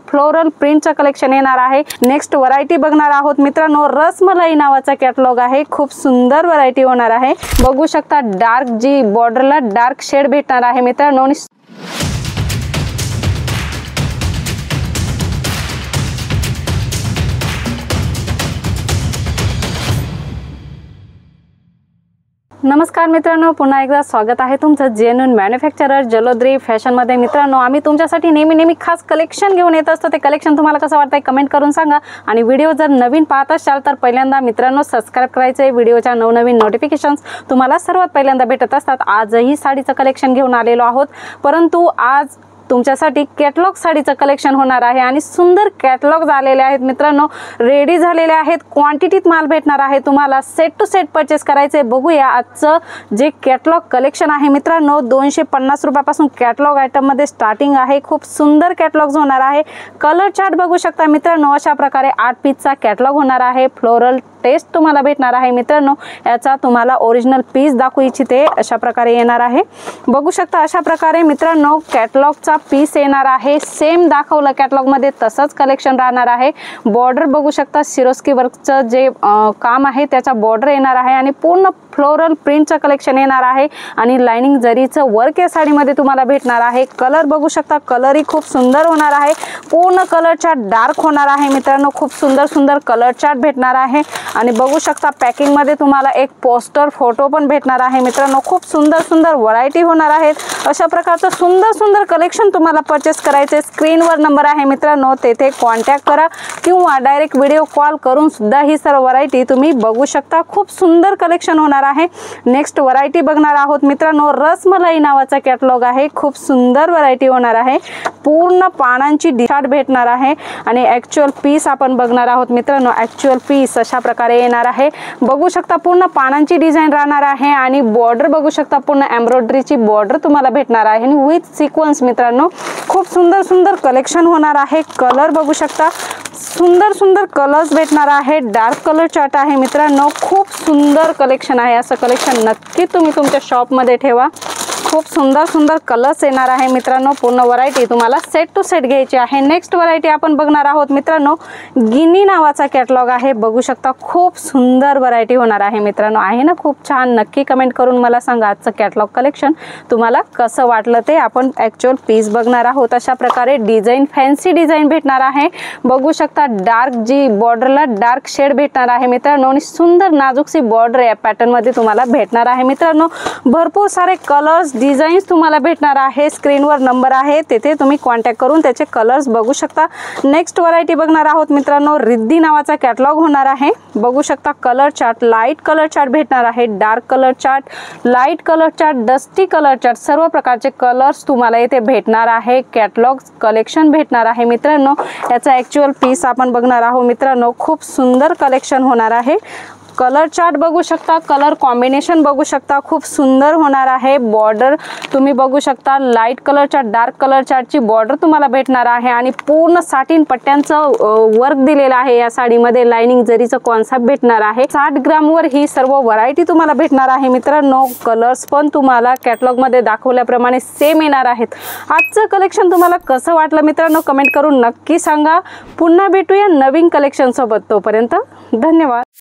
Floral प्रिंटचं collection येणार आहे। Next variety बघणार आहोत मित्रांनो, रसमलाई नावाचा कॅटलॉग आहे। खूप सुंदर व्हरायटी होणार आहे। बघू शकता डार्क जी बॉर्डरला डार्क शेड भेटणार आहे मित्रांनो। नमस्कार मित्रांनो, पुन्हा एकदा स्वागत आहे तुमचं जेन्युइन मॅन्युफॅक्चरर जलोद्री फॅशन मध्ये। मित्रांनो, आम्ही तुमच्यासाठी नेहमी खास कलेक्शन घेऊन येत असतो। ते कलेक्शन तुम्हाला कसं वाटतंय कमेंट करून सांगा। आणि व्हिडिओ जर नवीन पाहत असाल तर पहिल्यांदा मित्रांनो सबस्क्राइब करायचे। व्हिडिओच्या नवनवीन नोटिफिकेशन्स तुम्हाला सर्वात पहिल्यांदा भेटत असतात। आजही साडीचं कलेक्शन घेऊन आलेलो आहोत, परंतु आज तुमच्यासाठी कॅटलॉग साडीचं कलेक्शन होणार आहे आणि सुंदर कॅटलॉग झालेले आहेत मित्रांनो, रेडी झालेले आहेत। क्वांटिटीत माल भेटणार आहे तुम्हाला, सेट टू सेट परचेस करायचे। बघूया आजचं जे कॅटलॉग कलेक्शन आहे मित्रांनो, 250 रुपयापासून कॅटलॉग आयटम मध्ये स्टार्टिंग आहे। खूप सुंदर कॅटलॉग होणार आहे। कलर चार्ट बघू शकता मित्रांनो, अशा प्रकारे 8 पीसचा कॅटलॉग होणार आहे। फ्लोरल टेस्ट तुम्हाला भेटणार आहे मित्रांनो। याचा तुम्हाला ओरिजिनल पीस दाखवू इच्छिते, अशा प्रकारे येणार आहे। बघू शकता अशा प्रकारे मित्रांनो कॅटलॉगचा पीस येणार आहे। सेम दाखवलं कॅटलॉग मध्ये तसंच कलेक्शन राहणार आहे। बॉर्डर बघू शकता सिरोस्की वर्कचं जे काम आहे त्याचा बॉर्डर येणार आहे आणि पूर्ण फ्लोरल प्रिंटचं कलेक्शन येणार आहे आणि लाइनिंग जरीचं वर्क या साडीमध्ये तुम्हाला भेटणार आहे। कलर बघू शकता, कलरही खूप सुंदर होणार आहे। पूर्ण कलर चार्ट डार्क होणार आहे मित्रांनो। खूप सुंदर कलर चार्ट भेटणार आहे आणि बघू शकता पॅकिंग मध्ये तुम्हाला एक पोस्टर फोटो पण भेटणार आहे मित्रांनो। खूप सुंदर व्हरायटी होणार आहेत। अशा प्रकारचं सुंदर कलेक्शन तुम्हाला परचेस करायचे। स्क्रीनवर नंबर आहे मित्रांनो, तेथे कॉन्टॅक्ट करा किंवा डायरेक्ट व्हिडिओ कॉल करून सुद्धा ही सर्व व्हरायटी तुम्ही बघू शकता। खूप सुंदर कलेक्शन होणार आहे। नेक्स्ट व्हरायटी बघणार आहोत मित्रांनो, रसमलाई नावाचा कॅटलॉग आहे। खूप सुंदर व्हरायटी होणार आहे। पूर्ण पानांची डिझाईन भेटणार आहे आणि ऍक्च्युअल पीस आपण बघणार आहोत मित्रांनो। ऍक्च्युअल पीस अशा प्रकारे येणार आहे। बघू शकता पूर्ण पानांची डिझाईन राहणार आहे आणि बॉर्डर बघू शकता पूर्ण एम्ब्रॉयडरीची बॉर्डर तुम्हाला भेटणार आहे आणि विथ सिक्वेन्स मित्रांनो। खूप सुंदर कलेक्शन होणार आहे। कलर बघू शकता, सुंदर कलर्स भेटणार आहे। डार्क कलर चार्ट आहे मित्रांनो। खूप सुंदर कलेक्शन आहे। असं कलेक्शन नक्की तुम्ही तुमच्या शॉप मध्ये ठेवा। खूप सुंदर कलर्स येणार आहे मित्रांनो। पूर्ण व्हरायटी तुम्हाला सेट टू सेट घ्यायची आहे। नेक्स्ट व्हरायटी आपण बघणार आहोत मित्रांनो, गिनी नावाचा कॅटलॉग आहे। बघू शकता खूप सुंदर व्हरायटी होणार आहे मित्रांनो। आहे ना खूप छान? नक्की कमेंट करून मला सांगा आजचं कॅटलॉग कलेक्शन तुम्हाला कसं वाटलं ते। आपण ऍक्च्युअल पीस बघणार आहोत। अशा प्रकारे डिझाईन फॅन्सी डिझाईन भेटणार आहे। बघू शकता डार्क जी बॉर्डरला डार्क शेड भेटणार आहे मित्रांनो आणि सुंदर नाजूकसी बॉर्डर या पॅटर्न मध्ये तुम्हाला भेटणार आहे मित्रांनो। भरपूर सारे कलर्स डिझाईन्स तुम्हाला भेटणार आहे। स्क्रीनवर नंबर आहे, तेथे तुम्ही कॉन्टॅक्ट करून त्याचे कलर्स बघू शकता। नेक्स्ट व्हरायटी बघणार आहोत मित्रांनो, रिद्धी नावाचा कॅटलॉग होणार आहे। बघू शकता colour chart, light colour chart भेटणार आहे। Dark colour chart, light colour chart, dusty colour chart, सर्व प्रकारचे कलर्स तुम्हाला इथे भेटणार आहे। कॅटलॉग कलेक्शन भेटणार आहे मित्रांनो। याचा ऍक्च्युअल पीस आपण बघणार आहोत मित्रांनो। खूप सुंदर कलेक्शन होणार आहे। कलर चार्ट बघू शकता, कलर कॉम्बिनेशन बघू शकता, खूप सुंदर होणार आहे। बॉर्डर तुम्ही बघू शकता, light colour chart, dark colour चार्टची बॉर्डर तुम्हाला भेटणार आहे आणि पूर्ण साटिन पट्ट्यांचं वर्क दिलेलं आहे या साडीमध्ये। लाइनिंग जरीचं कॉन्सेप्ट भेटणार आहे। 60 ग्रामवर ही सर्व व्हरायटी तुम्हाला भेटणार आहे मित्रांनो। कलर्स पण तुम्हाला कॅटलॉग मध्ये दाखवल्याप्रमाणे सेम येणार आहेत। आजचं कलेक्शन तुम्हाला कसं वाटलं मित्रांनो कमेंट करून नक्की सांगा। पुन्हा भेटूया नवीन कलेक्शन सोबत, तोपर्यंत धन्यवाद।